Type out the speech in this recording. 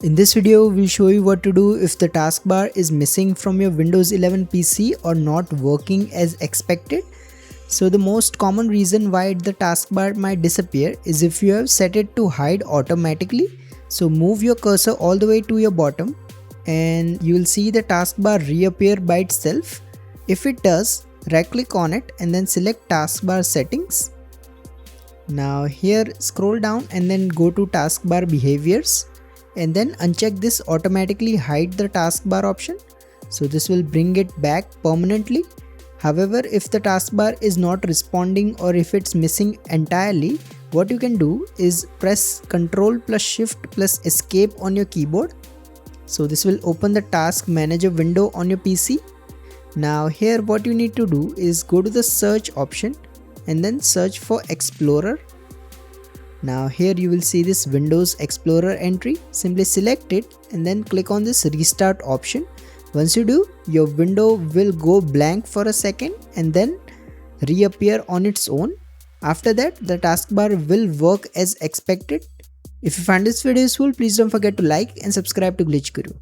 In this video, we'll show you what to do if the taskbar is missing from your Windows 11 PC or not working as expected. So the most common reason why the taskbar might disappear is if you have set it to hide automatically. So move your cursor all the way to your bottom and you will see the taskbar reappear by itself. If it does, right click on it and then select taskbar settings. Now here scroll down and then go to taskbar behaviors and then uncheck this automatically hide the taskbar option. So this will bring it back permanently. However, if the taskbar is not responding or if it's missing entirely, what you can do is press Ctrl plus Shift plus Escape on your keyboard. So this will open the task manager window on your PC. Now here what you need to do is go to the search option and then search for Explorer. Now here you will see this Windows Explorer entry. Simply select it and then click on this restart option. Once you do, your window will go blank for a second and then reappear on its own. After that, the taskbar will work as expected. If you find this video useful, please don't forget to like and subscribe to Glitch Guru.